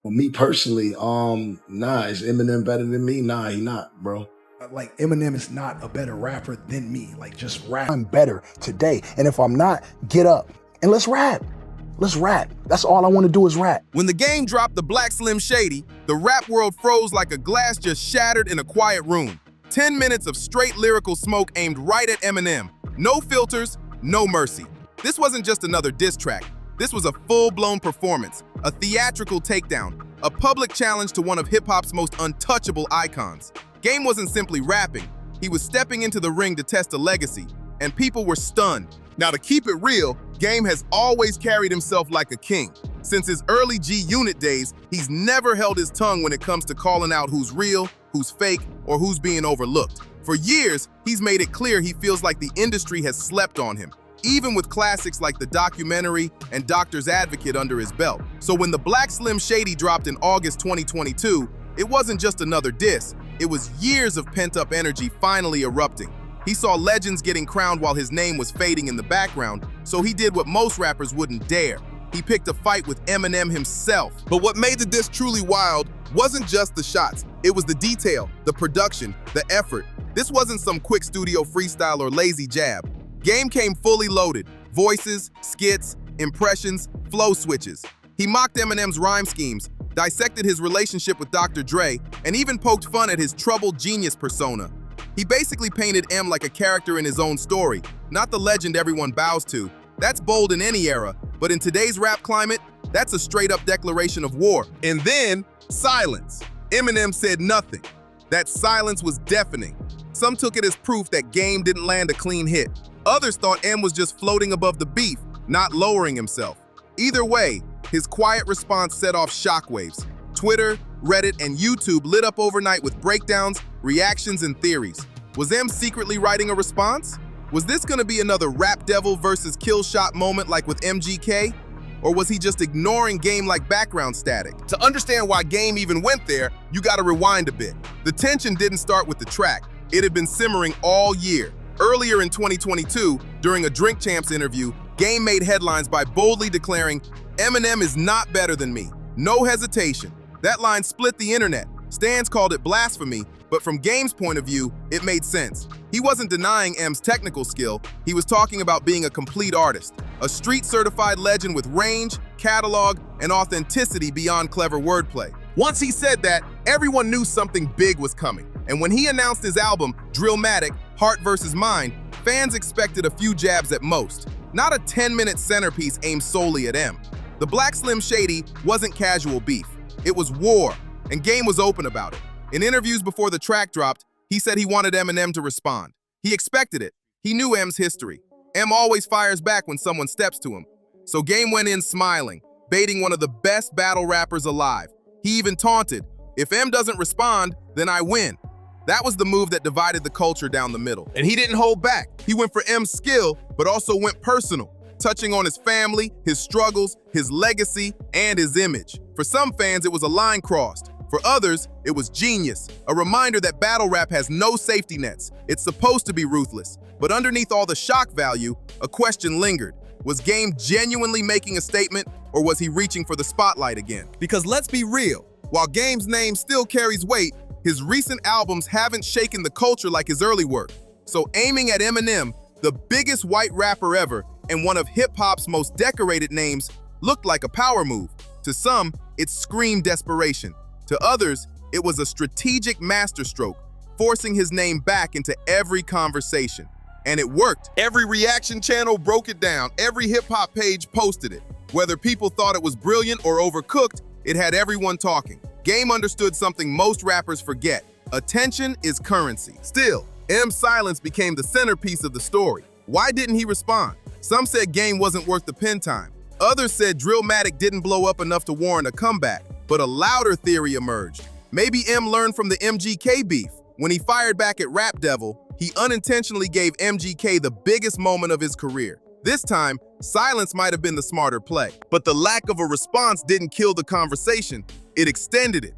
Well, me personally, nah, is Eminem better than me? Nah, he not, bro. Like, Eminem is not a better rapper than me. Like, just rap. I'm better today. And if I'm not, get up and let's rap. Let's rap. That's all I want to do is rap. When the game dropped the Black Slim Shady, the rap world froze like a glass just shattered in a quiet room. 10 minutes of straight lyrical smoke aimed right at Eminem. No filters, no mercy. This wasn't just another diss track. This was a full-blown performance, a theatrical takedown, a public challenge to one of hip-hop's most untouchable icons. Game wasn't simply rapping. He was stepping into the ring to test a legacy, and people were stunned. Now, to keep it real, Game has always carried himself like a king. Since his early G-Unit days, he's never held his tongue when it comes to calling out who's real, who's fake, or who's being overlooked. For years, he's made it clear he feels like the industry has slept on him, even with classics like The Documentary and Doctor's Advocate under his belt. So when the Black Slim Shady dropped in August 2022, it wasn't just another diss, it was years of pent-up energy finally erupting. He saw legends getting crowned while his name was fading in the background, so he did what most rappers wouldn't dare. He picked a fight with Eminem himself. But what made the diss truly wild wasn't just the shots. It was the detail, the production, the effort. This wasn't some quick studio freestyle or lazy jab. Game came fully loaded. Voices, skits, impressions, flow switches. He mocked Eminem's rhyme schemes, dissected his relationship with Dr. Dre, and even poked fun at his troubled genius persona. He basically painted M like a character in his own story, not the legend everyone bows to. That's bold in any era, but in today's rap climate, that's a straight-up declaration of war. And then, silence. Eminem said nothing. That silence was deafening. Some took it as proof that Game didn't land a clean hit. Others thought M was just floating above the beef, not lowering himself. Either way, his quiet response set off shockwaves. Twitter, Reddit, and YouTube lit up overnight with breakdowns, reactions, and theories. Was M secretly writing a response? Was this gonna be another Rap Devil versus Kill Shot moment like with MGK? Or was he just ignoring Game like background static? To understand why Game even went there, you gotta rewind a bit. The tension didn't start with the track. It had been simmering all year. Earlier in 2022, during a Drink Champs interview, Game made headlines by boldly declaring, "Eminem is not better than me." No hesitation. That line split the internet. Stans called it blasphemy, but from Game's point of view, it made sense. He wasn't denying M's technical skill, he was talking about being a complete artist, a street-certified legend with range, catalog, and authenticity beyond clever wordplay. Once he said that, everyone knew something big was coming. And when he announced his album, Drillmatic, Heart vs. Mind, fans expected a few jabs at most, not a 10-minute centerpiece aimed solely at M. The Black Slim Shady wasn't casual beef. It was war, and Game was open about it. In interviews before the track dropped, he said he wanted Eminem to respond. He expected it. He knew M's history. M always fires back when someone steps to him. So Game went in smiling, baiting one of the best battle rappers alive. He even taunted, "If M doesn't respond, then I win." That was the move that divided the culture down the middle. And he didn't hold back. He went for M's skill, but also went personal, touching on his family, his struggles, his legacy, and his image. For some fans, it was a line crossed. For others, it was genius, a reminder that battle rap has no safety nets. It's supposed to be ruthless. But underneath all the shock value, a question lingered. Was Game genuinely making a statement, or was he reaching for the spotlight again? Because let's be real, while Game's name still carries weight, his recent albums haven't shaken the culture like his early work. So aiming at Eminem, the biggest white rapper ever, and one of hip-hop's most decorated names, looked like a power move. To some, it screamed desperation. To others, it was a strategic masterstroke, forcing his name back into every conversation. And it worked. Every reaction channel broke it down. Every hip-hop page posted it. Whether people thought it was brilliant or overcooked, it had everyone talking. Game understood something most rappers forget. Attention is currency. Still, M's silence became the centerpiece of the story. Why didn't he respond? Some said Game wasn't worth the pen time. Others said Drillmatic didn't blow up enough to warrant a comeback. But a louder theory emerged. Maybe M learned from the MGK beef. When he fired back at Rap Devil, he unintentionally gave MGK the biggest moment of his career. This time, silence might have been the smarter play. But the lack of a response didn't kill the conversation, it extended it.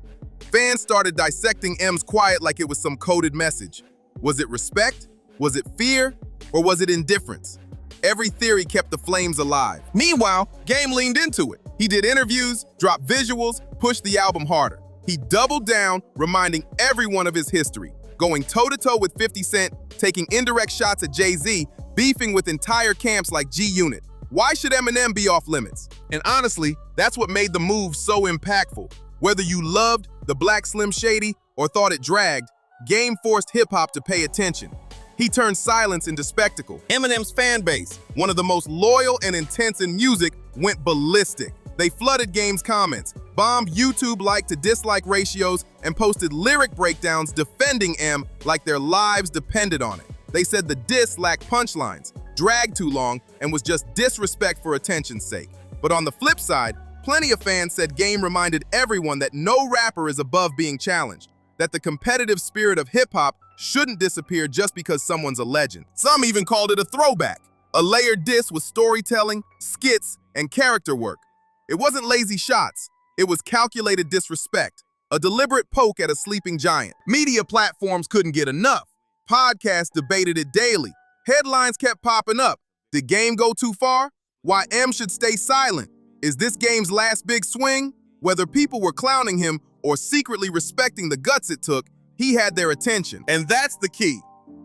Fans started dissecting M's quiet like it was some coded message. Was it respect? Was it fear? Or was it indifference? Every theory kept the flames alive. Meanwhile, Game leaned into it. He did interviews, dropped visuals, pushed the album harder. He doubled down, reminding everyone of his history, going toe-to-toe with 50 Cent, taking indirect shots at Jay-Z, beefing with entire camps like G-Unit. Why should Eminem be off limits? And honestly, that's what made the move so impactful. Whether you loved the Black Slim Shady or thought it dragged, Game forced hip-hop to pay attention. He turned silence into spectacle. Eminem's fan base, one of the most loyal and intense in music, went ballistic. They flooded Game's comments, bombed YouTube like to dislike ratios, and posted lyric breakdowns defending M like their lives depended on it. They said the diss lacked punchlines, dragged too long, and was just disrespect for attention's sake. But on the flip side, plenty of fans said Game reminded everyone that no rapper is above being challenged, that the competitive spirit of hip-hop shouldn't disappear just because someone's a legend. Some even called it a throwback, a layered diss with storytelling, skits, and character work. It wasn't lazy shots, it was calculated disrespect, a deliberate poke at a sleeping giant. Media platforms couldn't get enough. Podcasts debated it daily. Headlines kept popping up. Did Game go too far? Why M should stay silent? Is this Game's last big swing? Whether people were clowning him or secretly respecting the guts it took, he had their attention. And that's the key.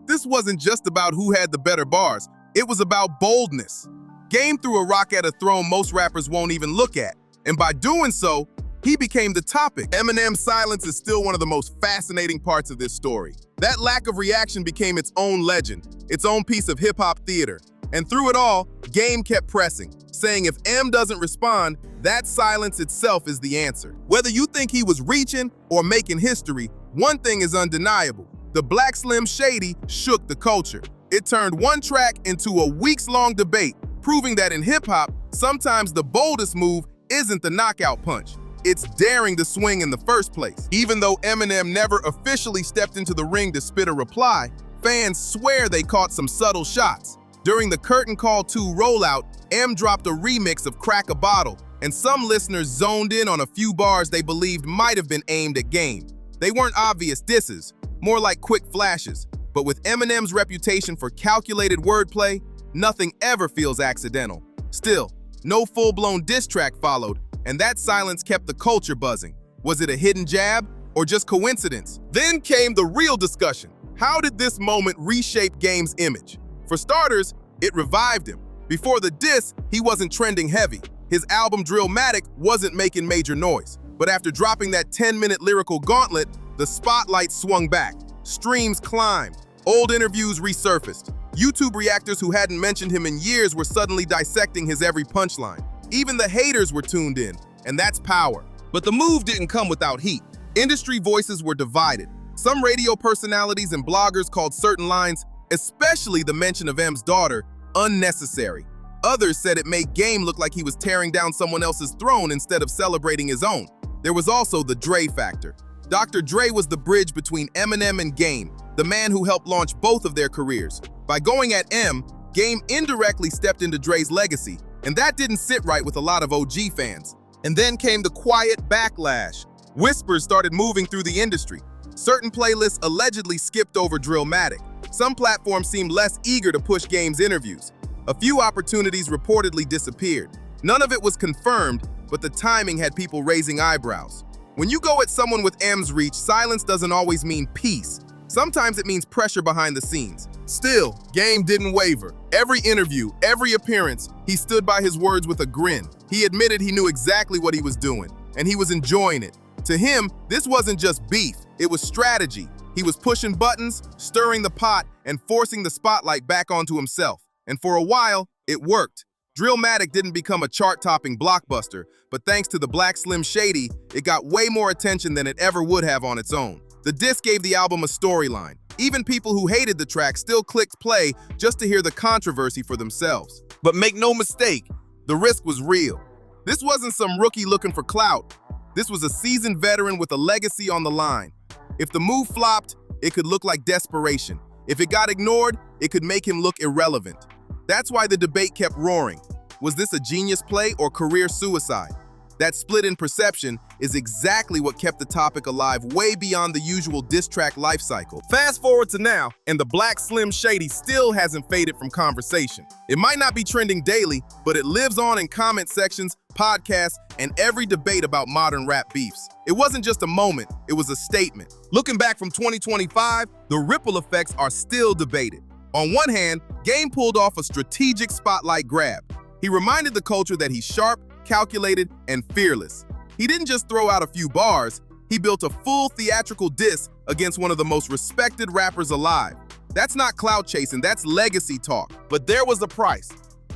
This wasn't just about who had the better bars. It was about boldness. Game threw a rock at a throne most rappers won't even look at. And by doing so, he became the topic. Eminem's silence is still one of the most fascinating parts of this story. That lack of reaction became its own legend, its own piece of hip-hop theater. And through it all, Game kept pressing, saying if M doesn't respond, that silence itself is the answer. Whether you think he was reaching or making history, one thing is undeniable. The Black Slim Shady shook the culture. It turned one track into a weeks-long debate, proving that in hip-hop, sometimes the boldest move isn't the knockout punch. It's daring to swing in the first place. Even though Eminem never officially stepped into the ring to spit a reply, fans swear they caught some subtle shots. During the Curtain Call 2 rollout, M dropped a remix of Crack a Bottle, and some listeners zoned in on a few bars they believed might have been aimed at Game. They weren't obvious disses, more like quick flashes. But with Eminem's reputation for calculated wordplay, nothing ever feels accidental. Still, no full-blown diss track followed, and that silence kept the culture buzzing. Was it a hidden jab or just coincidence? Then came the real discussion. How did this moment reshape Game's image? For starters, it revived him. Before the diss, he wasn't trending heavy. His album Drillmatic wasn't making major noise. But after dropping that 10-minute lyrical gauntlet, the spotlight swung back. Streams climbed. Old interviews resurfaced. YouTube reactors who hadn't mentioned him in years were suddenly dissecting his every punchline. Even the haters were tuned in, and that's power. But the move didn't come without heat. Industry voices were divided. Some radio personalities and bloggers called certain lines, especially the mention of M's daughter, unnecessary. Others said it made Game look like he was tearing down someone else's throne instead of celebrating his own. There was also the Dre factor. Dr. Dre was the bridge between Eminem and Game, the man who helped launch both of their careers. By going at M, Game indirectly stepped into Dre's legacy, and that didn't sit right with a lot of OG fans. And then came the quiet backlash. Whispers started moving through the industry. Certain playlists allegedly skipped over Drillmatic. Some platforms seemed less eager to push Game's interviews. A few opportunities reportedly disappeared. None of it was confirmed, but the timing had people raising eyebrows. When you go at someone with M's reach, silence doesn't always mean peace. Sometimes it means pressure behind the scenes. Still, Game didn't waver. Every interview, every appearance, he stood by his words with a grin. He admitted he knew exactly what he was doing, and he was enjoying it. To him, this wasn't just beef, it was strategy. He was pushing buttons, stirring the pot, and forcing the spotlight back onto himself. And for a while, it worked. Drillmatic didn't become a chart-topping blockbuster, but thanks to the Black Slim Shady, it got way more attention than it ever would have on its own. The disc gave the album a storyline. Even people who hated the track still clicked play just to hear the controversy for themselves. But make no mistake, the risk was real. This wasn't some rookie looking for clout. This was a seasoned veteran with a legacy on the line. If the move flopped, it could look like desperation. If it got ignored, it could make him look irrelevant. That's why the debate kept roaring. Was this a genius play or career suicide? That split in perception is exactly what kept the topic alive way beyond the usual diss track lifecycle. Fast forward to now, and the Black Slim Shady still hasn't faded from conversation. It might not be trending daily, but it lives on in comment sections, podcasts, and every debate about modern rap beefs. It wasn't just a moment, it was a statement. Looking back from 2025, the ripple effects are still debated. On one hand, Game pulled off a strategic spotlight grab. He reminded the culture that he's sharp, calculated, and fearless. He didn't just throw out a few bars, he built a full theatrical diss against one of the most respected rappers alive. That's not clout chasing, that's legacy talk. But there was a price.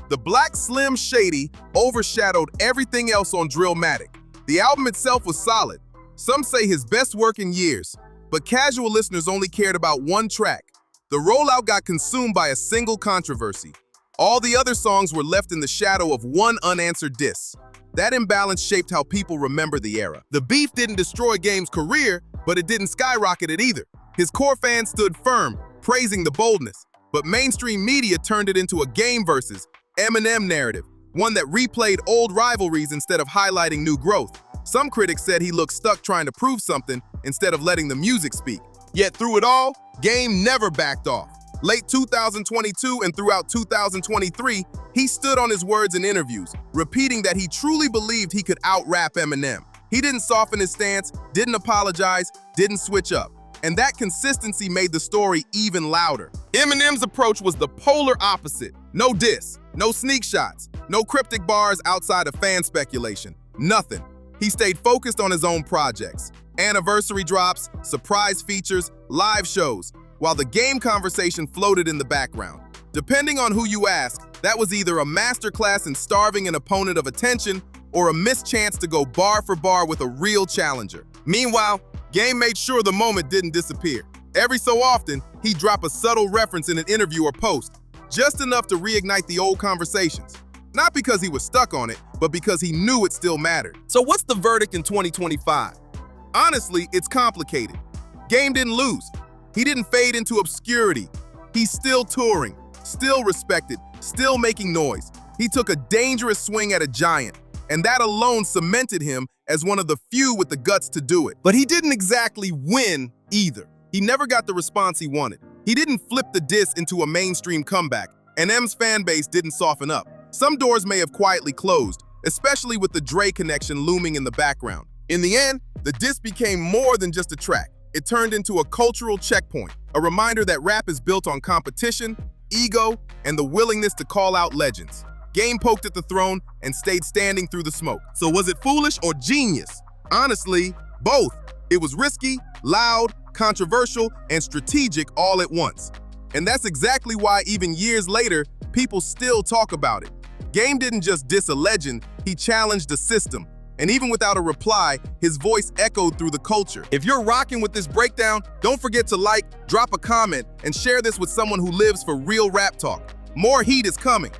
The Black Slim Shady overshadowed everything else on Drillmatic. The album itself was solid. Some say his best work in years, but casual listeners only cared about one track. The rollout got consumed by a single controversy. All the other songs were left in the shadow of one unanswered diss. That imbalance shaped how people remember the era. The beef didn't destroy Game's career, but it didn't skyrocket it either. His core fans stood firm, praising the boldness, but mainstream media turned it into a Game versus Eminem narrative, one that replayed old rivalries instead of highlighting new growth. Some critics said he looked stuck trying to prove something instead of letting the music speak. Yet through it all, Game never backed off. Late 2022 and throughout 2023, he stood on his words in interviews, repeating that he truly believed he could out-rap Eminem. He didn't soften his stance, didn't apologize, didn't switch up. And that consistency made the story even louder. Eminem's approach was the polar opposite. No diss, no sneak shots, no cryptic bars outside of fan speculation. Nothing. He stayed focused on his own projects. Anniversary drops, surprise features, live shows, while the Game conversation floated in the background. Depending on who you ask, that was either a masterclass in starving an opponent of attention or a missed chance to go bar for bar with a real challenger. Meanwhile, Game made sure the moment didn't disappear. Every so often, he'd drop a subtle reference in an interview or post, just enough to reignite the old conversations. Not because he was stuck on it, but because he knew it still mattered. So what's the verdict in 2025? Honestly, it's complicated. Game didn't lose. He didn't fade into obscurity. He's still touring, still respected, still making noise. He took a dangerous swing at a giant, and that alone cemented him as one of the few with the guts to do it. But he didn't exactly win either. He never got the response he wanted. He didn't flip the diss into a mainstream comeback, and M's fan base didn't soften up. Some doors may have quietly closed, especially with the Dre connection looming in the background. In the end, the diss became more than just a track. It turned into a cultural checkpoint, a reminder that rap is built on competition, ego, and the willingness to call out legends. Game poked at the throne and stayed standing through the smoke. So was it foolish or genius? Honestly, both. It was risky, loud, controversial, and strategic all at once. And that's exactly why even years later, people still talk about it. Game didn't just diss a legend, he challenged the system. And even without a reply, his voice echoed through the culture. If you're rocking with this breakdown, don't forget to like, drop a comment, and share this with someone who lives for real rap talk. More heat is coming.